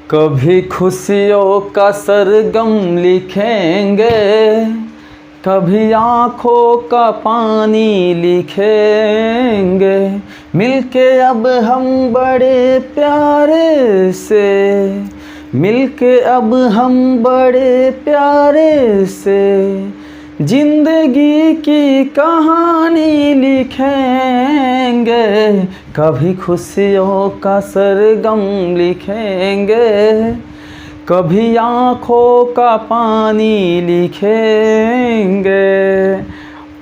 कभी खुशियों का सरगम लिखेंगे, कभी आँखों का पानी लिखेंगे, मिलके अब हम बड़े प्यारे से, मिलके अब हम बड़े प्यारे से जिंदगी की कहानी लिखेंगे, कभी खुशियों का सरगम लिखेंगे, कभी आँखों का पानी लिखेंगे।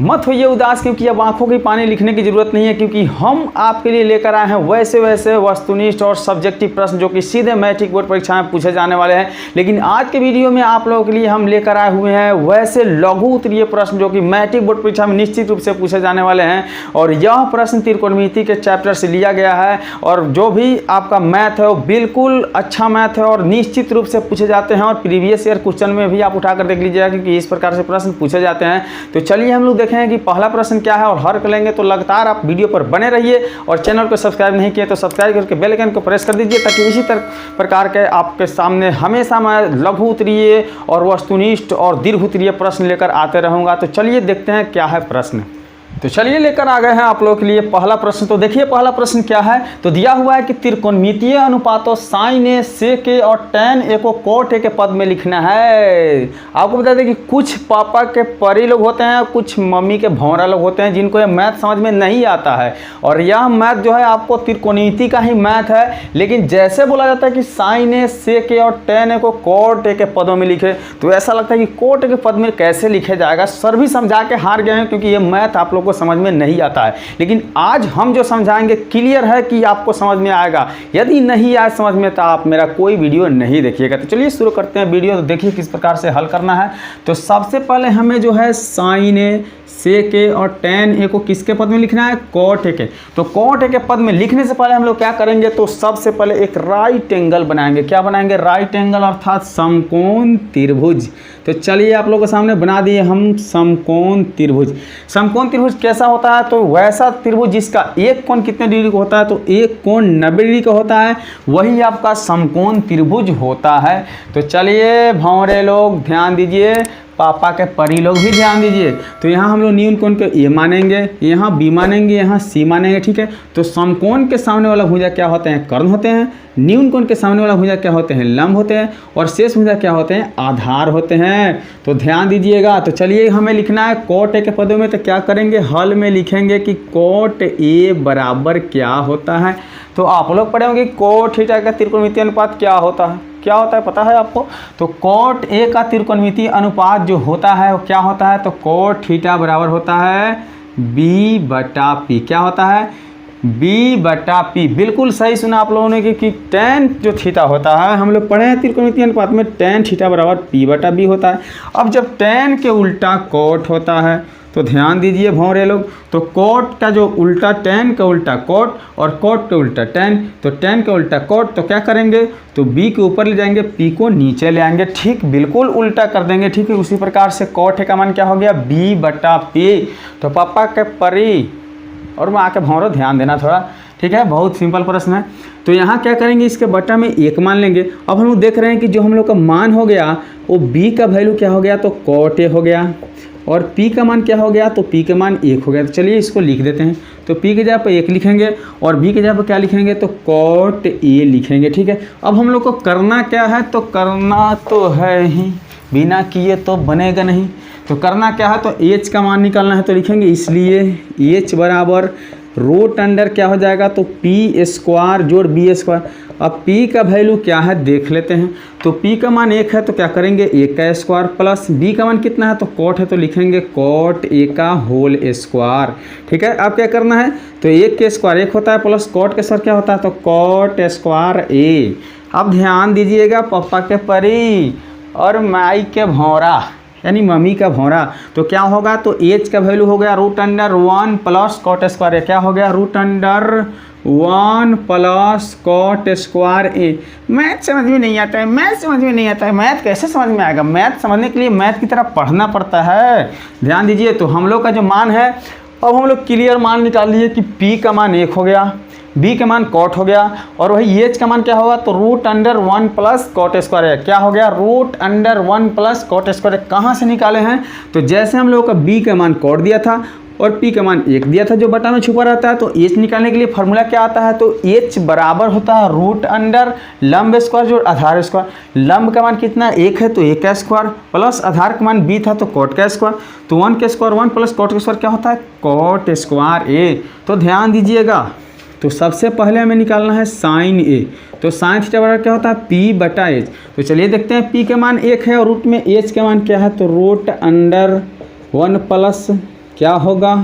मत होइए उदास, क्योंकि अब आंखों की पानी लिखने की ज़रूरत नहीं है, क्योंकि हम आपके लिए लेकर आए हैं वैसे वैसे वस्तुनिष्ठ और सब्जेक्टिव प्रश्न जो कि सीधे मैट्रिक बोर्ड परीक्षा में पूछे जाने वाले हैं। लेकिन आज के वीडियो में आप लोगों के लिए हम लेकर आए हुए हैं वैसे लघु उत्तरीय प्रश्न जो कि मैट्रिक बोर्ड परीक्षा में निश्चित रूप से पूछे जाने वाले हैं। और यह प्रश्न त्रिकोणमिति के चैप्टर से लिया गया है, और जो भी आपका मैथ है वो बिल्कुल अच्छा मैथ है और निश्चित रूप से पूछे जाते हैं। और प्रीवियस ईयर क्वेश्चन में भी आप उठाकर देख लीजिएगा, क्योंकि इस प्रकार से प्रश्न पूछे जाते हैं। तो चलिए हम लोग देखें कि पहला प्रश्न क्या है और हल कर लेंगे। तो लगातार आप वीडियो पर बने रहिए, और चैनल को सब्सक्राइब नहीं किए तो सब्सक्राइब करके बेल आइकन को प्रेस कर दीजिए, ताकि इसी प्रकार के आपके सामने हमेशा मैं लघु उत्तरीय और वस्तुनिष्ठ और दीर्घ उत्तरीय प्रश्न लेकर आते रहूँगा। तो चलिए देखते हैं क्या है प्रश्न। तो चलिए लेकर आ गए हैं आप लोगों के लिए पहला प्रश्न। तो देखिए पहला प्रश्न क्या है। तो दिया हुआ है कि त्रिकोणमितीय अनुपातों साइन ए, सेक ए और टैन ए को कोट ए के पद में लिखना है। आपको बता दें कि कुछ पापा के परी लोग होते हैं, कुछ मम्मी के भौरा लोग होते हैं, जिनको ये मैथ समझ में नहीं आता है। और यह मैथ जो है आपको त्रिकोणमिति का ही मैथ है, लेकिन जैसे बोला जाता है कि साइन ए, सेक ए और टैन ए को कोट ए के पदों में लिखे, तो ऐसा लगता है कि कोट ए के पद में कैसे लिखे जाएगा। सर भी समझा के हार गए हैं, क्योंकि ये मैथ आप लोग को समझ में नहीं आता है। लेकिन आज हम जो समझाएंगे क्लियर है कि आपको समझ में आएगा। यदि नहीं आए समझ में तो आप मेरा कोई वीडियो नहीं देखिएगा। तो चलिए शुरू करते हैं वीडियो। तो देखिए किस प्रकार से हल करना है। तो सबसे पहले हमें जो है साइन ए, सेक ए और टैन ए को किसके पद में लिखना है, कोट ए के। तो कोट ए के पद में लिखने से पहले हम लोग क्या करेंगे, तो सबसे पहले एक राइट एंगल बनाएंगे। क्या बनाएंगे, राइट एंगल अर्थात समकोण त्रिभुज। तो चलिए आप लोगों के सामने बना दिए हम समकोण त्रिभुज। समकोण त्रिभुज कैसा होता है, तो वैसा त्रिभुज जिसका एक कोण कितने डिग्री का होता है, तो एक कोण 90 डिग्री का होता है, वही आपका समकोण त्रिभुज होता है। तो चलिए भौरे लोग ध्यान दीजिए, पापा के परी लोग भी ध्यान दीजिए। तो यहाँ हम लोग न्यून कोण को ए मानेंगे, यहाँ बी मानेंगे, यहाँ सी मानेंगे, ठीक है। तो समकोण के सामने वाला भुजा क्या होते हैं, कर्ण होते हैं। न्यून कोण के सामने वाला भुजा क्या होते हैं, लंब होते हैं। और शेष भुजा क्या होते हैं, आधार होते हैं। तो ध्यान दीजिएगा। तो चलिए हमें लिखना है कोट ए के पदों में। तो क्या करेंगे, हल में लिखेंगे कि कोट ए बराबर क्या होता है। तो आप लोग पढ़े होंगे कोट थीटा का त्रिकोणमितीय अनुपात क्या होता है। क्या होता है पता है आपको। तो कोट ए का त्रिकोणमितीय अनुपात जो होता है वो क्या होता है, तो कोट थीटा बराबर होता है बी बटा पी। क्या होता है, बी बटा पी। बिल्कुल सही सुना आप लोगों ने कि टैन जो थीटा होता है, हम लोग पढ़े हैं त्रिकोणमितीय अनुपात में, टैन थीटा बराबर पी बटा बी होता है। अब जब टैन के उल्टा कोट होता है, तो ध्यान दीजिए भौरे लोग। तो कोट का जो उल्टा, टैन का उल्टा कोट और कोट का उल्टा टैन, तो टैन का उल्टा कोट। तो क्या करेंगे, तो बी के ऊपर ले जाएंगे, पी को नीचे ले आएंगे, ठीक बिल्कुल उल्टा कर देंगे, ठीक है। उसी प्रकार से कोट का मान क्या हो गया, बी बटा पी। तो पापा के परी और माँ के भौरों ध्यान देना थोड़ा, ठीक है। बहुत सिंपल प्रश्न है। तो यहाँ क्या करेंगे, इसके बटा में एक मान लेंगे। अब हम लोग देख रहे हैं कि जो हम लोग का मान हो गया वो बी का वैल्यू क्या हो गया, तो कोट ए हो गया। और p का मान क्या हो गया, तो p का मान 1 हो गया। तो चलिए इसको लिख देते हैं। तो p के जगह पर 1 लिखेंगे और b के जगह पर क्या लिखेंगे, तो कोट ए लिखेंगे, ठीक है। अब हम लोग को करना क्या है, तो करना तो है ही, बिना किए तो बनेगा नहीं। तो करना क्या है, तो h का मान निकालना है। तो लिखेंगे इसलिए h बराबर रूट अंडर क्या हो जाएगा, तो p स्क्वायर जोड़ b स्क्वायर। अब p का वैल्यू क्या है देख लेते हैं। तो p का मान 1 है, तो क्या करेंगे 1 का स्क्वायर प्लस b का मान कितना है, तो कोट है, तो लिखेंगे कोट a का होल स्क्वायर, ठीक है। अब क्या करना है, तो 1 के स्क्वायर 1 होता है, प्लस कोट के स्क्वायर क्या होता है, तो कोट स्क्वायर a। अब ध्यान दीजिएगा, पापा के परी और माई के भौरा यानी मम्मी का भौरा। तो क्या होगा, तो एच का वैल्यू हो गया root under 1 plus cot square. क्या हो गया, root under 1 plus cot square A. Math समझ में नहीं आता है, मैथ समझ में नहीं आता है। मैथ कैसे समझ में आएगा, मैथ समझने के लिए मैथ की तरफ पढ़ना पड़ता है। ध्यान दीजिए। तो हम लोग का जो मान है, अब हम लोग क्लियर मान निकाल लिए कि p का मान 1 हो गया, बी का मान कॉट हो गया, और वही एच का मान क्या होगा, तो root under 1 plus cot square है। क्या हो गया, root under 1 plus cot square. कहाँ से निकाले हैं, तो जैसे हम लोगों का बी का मान कॉट दिया था और पी का मान 1 दिया था जो बटा में छुपा रहता है, तो एच निकालने के लिए फॉर्मूला क्या आता है, तो एच बराबर होता है रूट अंडर लंब स्क्वायर जो आधार स्क्वायर। लंब का मान कितना 1 है तो 1 का स्क्वायर, प्लस आधार का मान बी था तो कॉट का स्क्वायर, तो 1 का स्क्वायर 1 प्लस कॉट का स्क्वायर क्या होता है, कॉट स्क्वायर ए। तो ध्यान दीजिएगा, तो सबसे पहले हमें निकालना है साइन ए, तो साइन थीटा बराबर क्या होता है, पी बटा एच। तो चलिए देखते हैं, पी का मान 1 है और रूट में एच का मान क्या है, तो रूट अंडर 1 प्लस क्या होगा,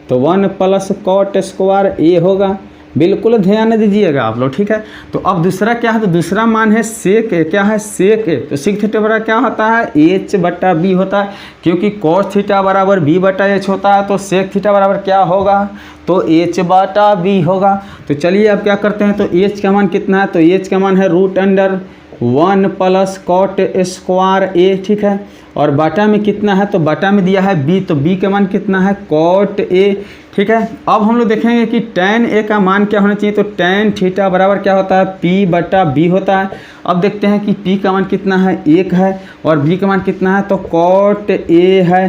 तो 1 प्लस कॉट स्क्वायर ए होगा। बिल्कुल ध्यान दीजिएगा आप लोग, ठीक है। तो अब दूसरा क्या है, तो दूसरा मान है सेक ए। क्या है, सेक ए। तो सेक थीटा बराबर क्या होता है, एच बटा बी होता है, क्योंकि कॉस थीटा बराबर बी बटा एच होता है, तो सेक थीटा बराबर क्या होगा, तो एच बटा बी होगा। तो चलिए अब क्या करते हैं, तो एच का मान कितना है, तो एच का मान है root under 1 plus cot square A, ठीक है। और बाटा में कितना है, तो बाटा में दिया है बी, तो बी का मान कितना है, कॉट ए, ठीक है। अब हम लोग देखेंगे कि tan ए का मान क्या होना चाहिए, तो tan थीटा बराबर क्या होता है, p बटा b होता है। अब देखते हैं कि p का मान कितना है, 1 है, और b का मान कितना है, तो कॉट ए है।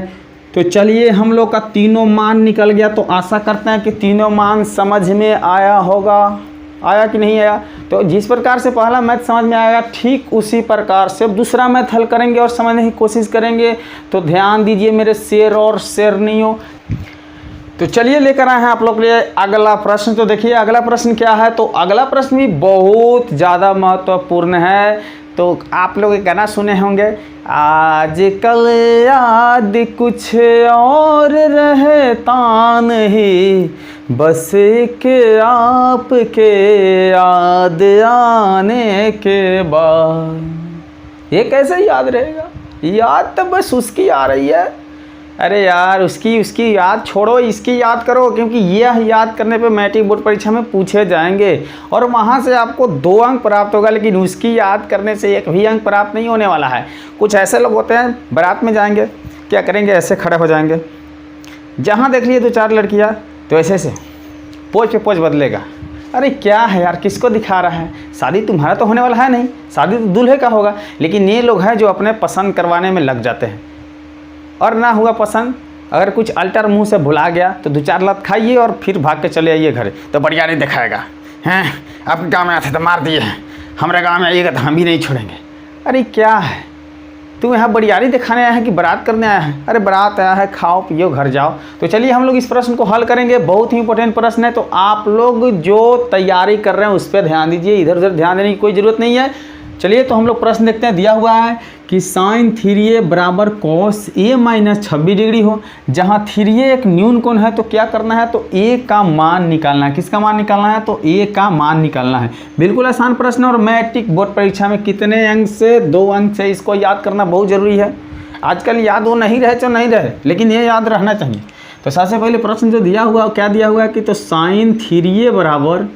तो चलिए हम लोग का तीनों मान निकल गया, तो आशा करते हैं कि तीनों मान समझ में आया होगा। आया कि नहीं आया, तो जिस प्रकार से पहला मैथ समझ में आएगा ठीक उसी प्रकार से दूसरा मैथ हल करेंगे और समझने की कोशिश करेंगे। तो ध्यान दीजिए मेरे शेर और शेरनियों। तो चलिए लेकर आए हैं आप लोग के लिए अगला प्रश्न। तो देखिए अगला प्रश्न क्या है, तो अगला प्रश्न भी बहुत ज़्यादा महत्वपूर्ण है। तो आप लोग एक गाना सुने होंगे, आजकल याद कुछ और रहता नहीं, बस के आपके याद आने के बाद। ये कैसे याद रहेगा, याद तो बस उसकी आ रही है। अरे यार उसकी याद छोड़ो, इसकी याद करो, क्योंकि यह याद करने पे मैट्रिक बोर्ड परीक्षा में पूछे जाएंगे और वहाँ से आपको 2 अंक प्राप्त होगा, लेकिन उसकी याद करने से 1 भी अंक प्राप्त नहीं होने वाला है। कुछ ऐसे लोग होते हैं बारात में जाएंगे, क्या करेंगे, ऐसे खड़े हो जाएंगे, जहाँ देख लिए 2-4 लड़कियाँ तो ऐसे पोज पे पोज बदलेगा। अरे क्या है यार, किसको दिखा रहा है, शादी तुम्हारा तो होने वाला है नहीं, शादी तो दूल्हे का होगा। लेकिन ये लोग हैं जो अपने पसंद करवाने में लग जाते हैं, और ना हुआ पसंद, अगर कुछ अल्टर मुंह से भुला गया तो 2-4 लत खाइए और फिर भाग के चले आइए घर, तो बढ़िया नहीं दिखाएगा, हैं आपके गाँव में आते तो मार दिए हैं, हमारे गाँव में आइएगा तो हम भी नहीं छोड़ेंगे। अरे क्या है, तू यहाँ बरियारी दिखाने आया है कि बारात करने आया है? अरे बारात आया है, खाओ पियो घर जाओ। तो चलिए हम लोग इस प्रश्न को हल करेंगे, बहुत ही इंपॉर्टेंट प्रश्न है। तो आप लोग जो तैयारी कर रहे हैं उस पर ध्यान दीजिए, इधर उधर ध्यान देने की कोई ज़रूरत नहीं है। चलिए तो हम लोग प्रश्न देखते हैं। दिया हुआ है कि साइन 3a बराबर कॉस a माइनस 26 डिग्री हो, जहाँ 3a एक न्यून कोण है, तो क्या करना है, तो a का मान निकालना है। किसका मान निकालना है, तो a का मान निकालना है। बिल्कुल आसान प्रश्न, और मैट्रिक बोर्ड परीक्षा में कितने अंक से, 2 अंक से, इसको याद करना बहुत ज़रूरी है। आजकल याद वो नहीं रहे तो नहीं रहे, लेकिन ये याद रहना चाहिए। तो सबसे पहले प्रश्न जो दिया हुआ क्या दिया हुआ है कि तो साइन 3a बराबर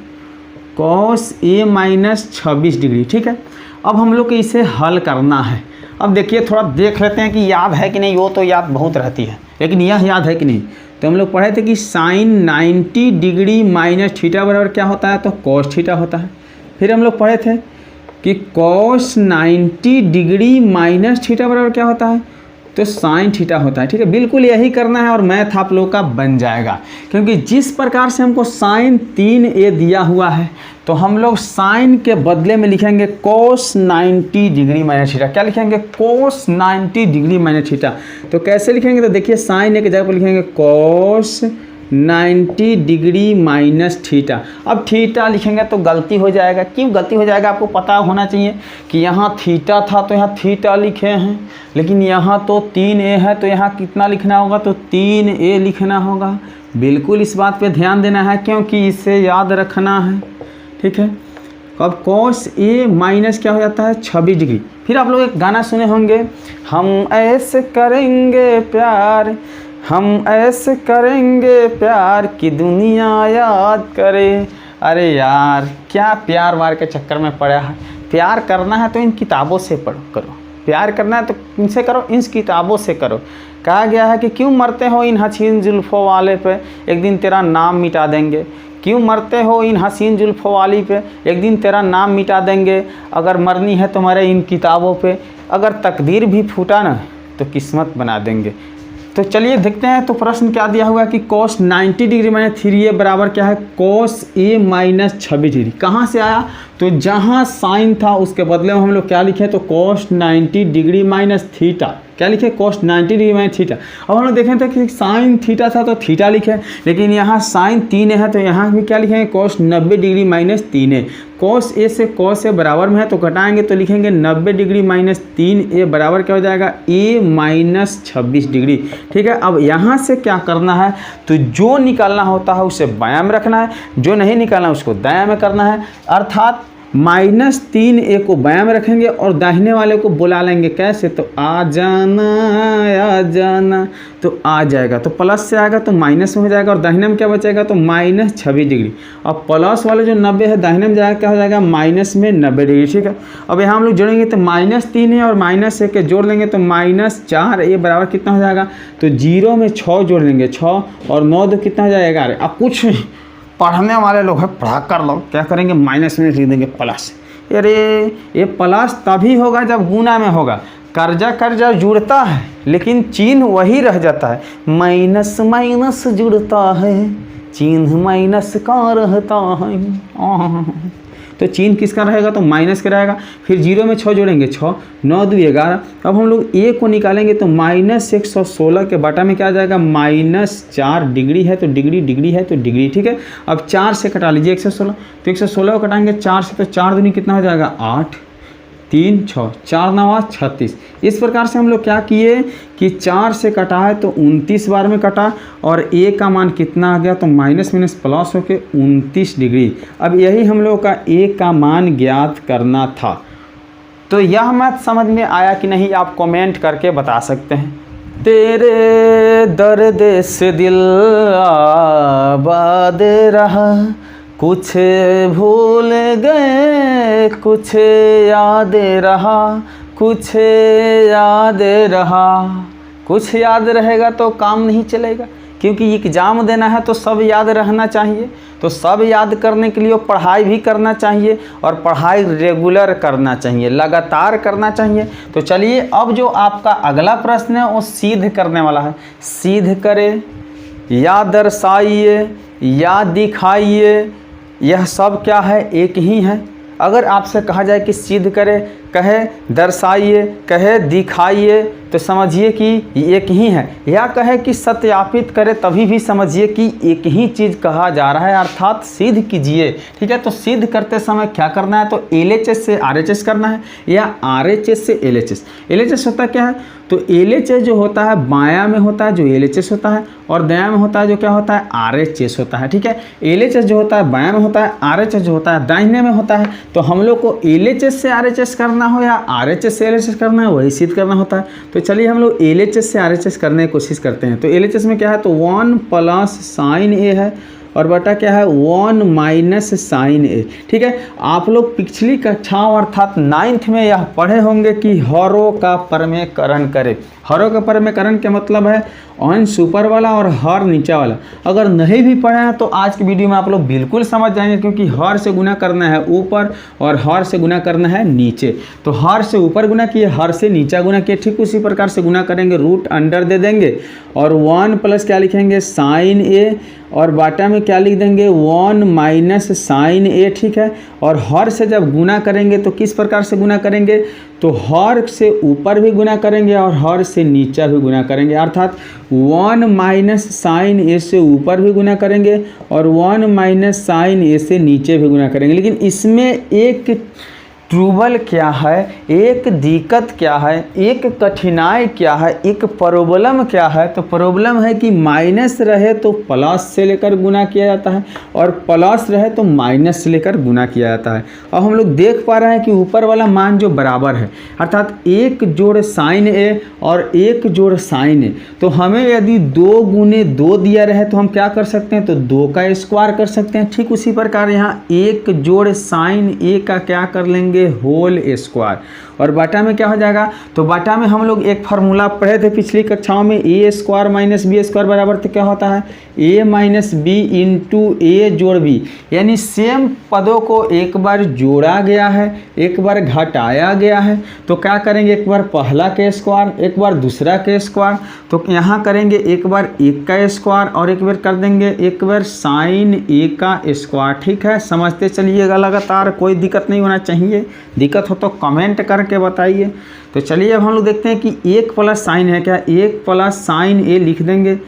कॉस a माइनस 26 डिग्री, ठीक है। अब हम लोग को इसे हल करना है। अब देखिए थोड़ा देख लेते हैं कि याद है कि नहीं, वो तो याद बहुत रहती है, लेकिन यह याद है कि नहीं। तो हम लोग पढ़े थे कि साइन 90 डिग्री माइनस थीटा बराबर क्या होता है, तो कॉस थीटा होता है। फिर हम लोग पढ़े थे कि कॉस 90 डिग्री माइनस थीटा बराबर क्या होता है, तो साइन थीटा होता है, ठीक है। बिल्कुल यही करना है और मैथ आप लोग का बन जाएगा, क्योंकि जिस प्रकार से हमको साइन 3a दिया हुआ है, तो हम लोग साइन के बदले में लिखेंगे कोस 90 डिग्री माइनस थीटा। क्या लिखेंगे, कोस 90 डिग्री माइनस थीटा। तो कैसे लिखेंगे, तो देखिए साइन एक जगह पर लिखेंगे कोस 90 डिग्री माइनस थीटा। अब थीटा लिखेंगे तो गलती हो जाएगा। क्यों गलती हो जाएगा, आपको पता होना चाहिए कि यहाँ थीटा था तो यहाँ थीटा लिखे हैं, लेकिन यहाँ तो 3a है, तो यहाँ कितना लिखना होगा, तो 3a लिखना होगा। बिल्कुल इस बात पे ध्यान देना है, क्योंकि इसे याद रखना है, ठीक है। अब कॉस a माइनस क्या हो जाता है, 26 डिग्री। फिर आप लोग एक गाना सुने होंगे, हम ऐसे करेंगे प्यार, हम ऐसे करेंगे प्यार कि दुनिया याद करे। अरे यार क्या प्यार वार के चक्कर में पड़ा है। प्यार करना है तो इन किताबों से पढ़ो करो, प्यार करना है तो इनसे करो, इन किताबों से करो। कहा गया है कि क्यों मरते हो इन हसीन जुल्फ़ों वाले पे, एक दिन तेरा नाम मिटा देंगे। क्यों मरते हो इन हसीन जुल्फ़ों वाली पे, एक दिन तेरा नाम मिटा देंगे, अगर मरनी है तुम्हारे इन किताबों पे, अगर तकदीर भी फूटा ना तो किस्मत बना देंगे। तो चलिए देखते हैं। तो प्रश्न क्या दिया हुआ है कि cos 90 डिग्री माइनस 3a बराबर क्या है, cos a माइनस 26 डिग्री। कहाँ से आया, तो जहाँ साइन था उसके बदले में हम लोग क्या लिखे, तो cos 90 डिग्री माइनस थीटा, क्या लिखे, cos 90 डिग्री माइनस थीटा। अब हम लोग देखें तो कि साइन थीटा था तो थीटा लिखे, लेकिन यहाँ साइन 3 है तो यहाँ भी क्या लिखेंगे, cos 90 degree minus 3a। cos a से cos a बराबर में है तो घटाएंगे तो लिखेंगे 90 डिग्री माइनस 3a बराबर क्या हो जाएगा, a माइनस 26 डिग्री। ठीक है, अब यहाँ से क्या करना है, तो जो निकालना होता है उसे बायां में रखना है, जो नहीं निकालना उसको दायां में करना है। अर्थात -3a को बायां में रखेंगे और दाहिने वाले को बुला लेंगे, कैसे, तो आ जाना तो आ जाएगा, तो प्लस से आएगा तो माइनस में हो जाएगा और दाहिने में क्या बचेगा, तो माइनस 26 डिग्री। अब प्लस वाले जो 90 है दाहिने में जाएगा, क्या हो जाएगा, माइनस में 90 डिग्री। ठीक है, अब यहाँ हम लोग जोड़ेंगे तो -3 है और -1 के जोड़ लेंगे तो -4a बराबर कितना हो जाएगा, तो 0 में 6 जोड़ लेंगे, 6 और 9 दो कितना हो जाएगा, 11। अब कुछ पढ़ने वाले लोग हैं, पढ़ा कर लो, क्या करेंगे, माइनस में लिख देंगे प्लस। अरे ये प्लस तभी होगा जब गुना में होगा, कर्जा कर्जा जुड़ता है लेकिन चिन्ह वही रह जाता है, माइनस माइनस जुड़ता है, चिन्ह माइनस का रहता है। तो चिन्ह किसका रहेगा, तो माइनस का रहेगा। फिर 0 में 6 जोड़ेंगे, 6 9 2 11। अब हम लोग a को निकालेंगे तो -116 के बटा में क्या आ जाएगा, -4 डिग्री है तो डिग्री, डिग्री है तो डिग्री। ठीक है, अब 4 से कटा लीजिए 116, तो 116 को कटाएंगे 4 से, तो 4 दूनी कितना हो जाएगा, 8 3 6 4 9 36। इस प्रकार से हम लोग क्या किए कि 4 से कटा है तो 29 बार में कटा और a का मान कितना आ गया, तो माइनस माइनस प्लस होके 29 डिग्री। अब यही हम लोग का a का मान ज्ञात करना था। तो यह मैथ समझ में आया कि नहीं, आप कमेंट करके बता सकते हैं। तेरे दर्द से दिल आबाद रहा, कुछ भूल गए कुछ याद रहा, कुछ याद रहा। कुछ याद रहेगा तो काम नहीं चलेगा, क्योंकि एग्ज़ाम देना है तो सब याद रहना चाहिए। तो सब याद करने के लिए पढ़ाई भी करना चाहिए और पढ़ाई रेगुलर करना चाहिए, लगातार करना चाहिए। तो चलिए अब जो आपका अगला प्रश्न है वो सिद्ध करने वाला है। सिद्ध करे या दर्शाइए या दिखाइए, यह सब क्या है, एक ही है। अगर आपसे कहा जाए कि सिद्ध करे, कहे दर्शाइए, कहे दिखाइए, तो समझिए कि एक ही है। या कहे कि सत्यापित करे, तभी भी समझिए कि एक ही चीज़ कहा जा रहा है, अर्थात सिद्ध कीजिए। ठीक है, तो सिद्ध करते समय क्या करना है, तो LHS से RHS करना है या RHS से LHS। LHS होता क्या है, तो LHS जो होता है बायां में होता है जो LHS होता है, और दायां में होता है जो क्या होता है, RHS होता है। ठीक है, LHS जो होता है बायां में होता है, RHS जो होता है दाहिने में होता है। तो हम लोग को LHS से RHS करना हो या RHS से LHS करना है, वही सिद्ध करना होता है। तो चलिए हम लोग LHS से RHS करने की कोशिश करते हैं। तो LHS में क्या है, तो 1 प्लस साइन a है और बटा क्या है, 1 माइनस साइन a। ठीक है, आप लोग पिछली कक्षाओं अर्थात 9th में यह पढ़े होंगे कि हरों का परमेकरण करे। हरों का परमेकरण का मतलब है अंश ऊपर वाला और हर नीचा वाला। अगर नहीं भी पढ़े हैं तो आज की वीडियो में आप लोग बिल्कुल समझ जाएंगे, क्योंकि हर से गुना करना है ऊपर और हर से गुना करना है नीचे। तो हर से ऊपर गुना किए, हर से नीचा गुना किए, ठीक उसी प्रकार से गुना करेंगे, रूट अंडर दे देंगे और 1 प्लस क्या लिखेंगे, साइन a, और बाटा में क्या लिख देंगे, 1 माइनस साइन a। ठीक है, और हर से जब गुना करेंगे तो किस प्रकार से गुना करेंगे, तो हर से ऊपर भी गुना करेंगे और हर से नीचा भी गुना करेंगे। अर्थात 1 माइनस साइन a से ऊपर भी गुना करेंगे और 1 माइनस साइन a से नीचे भी गुना करेंगे। लेकिन इसमें एक ट्रूबल क्या है, एक दिक्कत क्या है, एक कठिनाई क्या है, एक प्रॉब्लम क्या है, तो प्रॉब्लम है कि माइनस रहे तो प्लस से लेकर गुना किया जाता है और प्लस रहे तो माइनस से लेकर गुना किया जाता है। अब हम लोग देख पा रहे हैं कि ऊपर वाला मान जो बराबर है, अर्थात 1 जोड़ साइन a और 1 जोड़ साइन a, तो हमें यदि 2 गुने 2 दिया रहे तो हम क्या कर सकते हैं, तो 2 का स्क्वायर कर सकते हैं। ठीक उसी प्रकार यहाँ 1 जोड़ साइन a का क्या कर लेंगे, देंगे होल स्क्वायर, और बटा में क्या हो जाएगा, तो बटा में हम लोग एक फार्मूला पढ़े थे पिछली कक्षाओं में, ए स्क्वायर माइनस बी स्क्वायर बराबर तो क्या होता है ए माइनस बी इंटू ए जोड़ बी, यानी सेम पदों को एक बार जोड़ा गया है एक बार घटाया गया है, तो क्या करेंगे एक बार पहला के स्क्वायर एक बार दूसरा के स्क्वायर, तो यहाँ करेंगे एक बार एक का स्क्वायर और एक बार कर देंगे एक बार साइन ए का स्क्वायर। ठीक है, समझते चलिएगा लगातार, कोई दिक्कत नहीं होना चाहिए, दिक्कत हो तो कमेंट करके बताइए। तो चलिए अब हम लोग देखते हैं कि एक प्लस साइन है क्या, एक प्लस साइन ए लिख देंगे,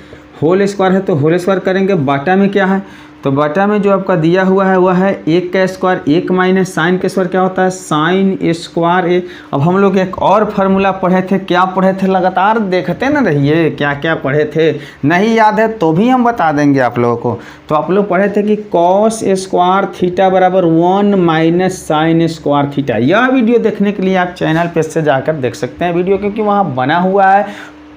होल स्क्वायर है तो होल स्क्वायर करेंगे, बाटा में क्या है, तो बाटा में जो आपका दिया हुआ है वह है एक का स्क्वायर, एक माइनस साइन के स्क्वायर क्या होता है साइन स्क्वायर ए। अब हम लोग एक और फार्मूला पढ़े थे, क्या पढ़े थे लगातार देखते ना रहिए, क्या क्या पढ़े थे, नहीं याद है तो भी हम बता देंगे आप लोगों को। तो आप लोग पढ़े थे कि कॉस स्क्वायर थीटा बराबर 1 माइनस साइन स्क्वायर थीटा। यह वीडियो देखने के लिए आप चैनल पे से जाकर देख सकते हैं वीडियो, क्योंकि वहाँ बना हुआ है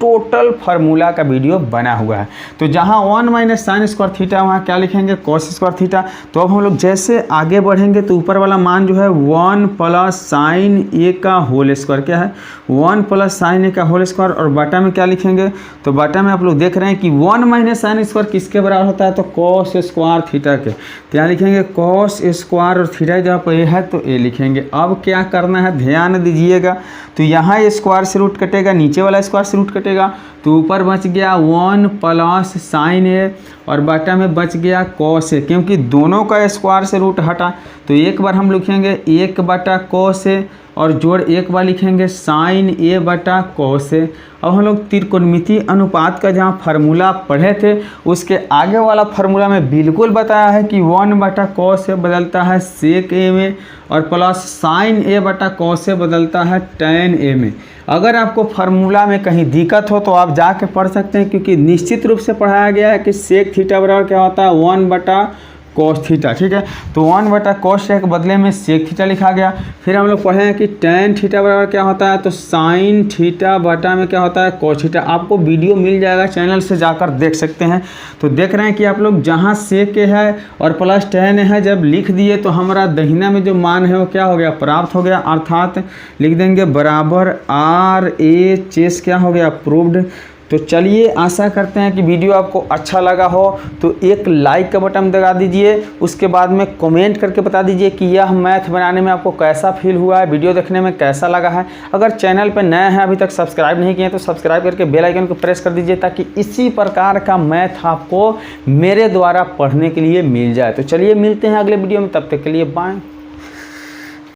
टोटल फार्मूला का वीडियो बना हुआ है। तो जहाँ 1 माइनस साइन स्क्वायर थीटा वहाँ क्या लिखेंगे कॉस स्क्वायर थीटा। तो अब हम लोग जैसे आगे बढ़ेंगे तो ऊपर वाला मान जो है 1 प्लस साइन ए का होल स्क्वायर क्या है 1 प्लस साइन ए का होल स्क्वायर, और बाटा में क्या लिखेंगे, तो बाटा में आप लोग देख रहे हैं कि 1 माइनस साइन स्क्वायर किसके बराबर होता है, तो कॉस स्क्वायर थीटा के, तो यहाँ लिखेंगे कॉस स्क्वायर और थीटा जहाँ पर ए है तो ए लिखेंगे। अब क्या करना है ध्यान दीजिएगा, तो यहाँ स्क्वायर से रूट कटेगा, नीचे वाला स्क्वायर से रूट कटेगा, तो ऊपर बच गया 1 प्लस साइन ए और बाटा में बच गया कॉस ए, क्योंकि दोनों का स्क्वायर से रूट हटा, तो एक बार हम लिखेंगे 1 बटा कॉस ए और जोड़ एक बार लिखेंगे साइन ए बटा कॉस ए। अब हम लोग त्रिकोणमितीय अनुपात का जहाँ फार्मूला पढ़े थे उसके आगे वाला फार्मूला में बिल्कुल बताया है कि 1 बटा कॉस ए बदलता है सेक ए में, और प्लस साइन ए बटा कॉस ए बदलता है टैन ए में। अगर आपको फार्मूला में कहीं दिक्कत हो तो आप जाके पढ़ सकते हैं, क्योंकि निश्चित रूप से पढ़ाया गया है कि सेक थीटा बराबर क्या होता है 1 बटा कॉस थीटा। ठीक है, तो 1 बटा कॉस के बदले में सेक थीटा लिखा गया। फिर हम लोग पढ़े हैं कि टैन थीटा बराबर क्या होता है, तो साइन थीटा बटा में क्या होता है कॉस थीटा। आपको वीडियो मिल जाएगा, चैनल से जाकर देख सकते हैं। तो देख रहे हैं कि आप लोग जहाँ सेक है और प्लस टैन है जब लिख दिए तो हमारा दहिना में जो मान है वो क्या हो गया प्राप्त हो गया, अर्थात लिख देंगे बराबर आर ए चेस क्या हो गया प्रूव्ड। तो चलिए आशा करते हैं कि वीडियो आपको अच्छा लगा हो, तो एक लाइक का बटन दबा दीजिए, उसके बाद में कमेंट करके बता दीजिए कि यह मैथ बनाने में आपको कैसा फील हुआ है, वीडियो देखने में कैसा लगा है। अगर चैनल पर नए हैं अभी तक सब्सक्राइब नहीं किए तो सब्सक्राइब करके बेल आइकन को प्रेस कर दीजिए, ताकि इसी प्रकार का मैथ आपको मेरे द्वारा पढ़ने के लिए मिल जाए। तो चलिए मिलते हैं अगले वीडियो में, तब तक के लिए बाय।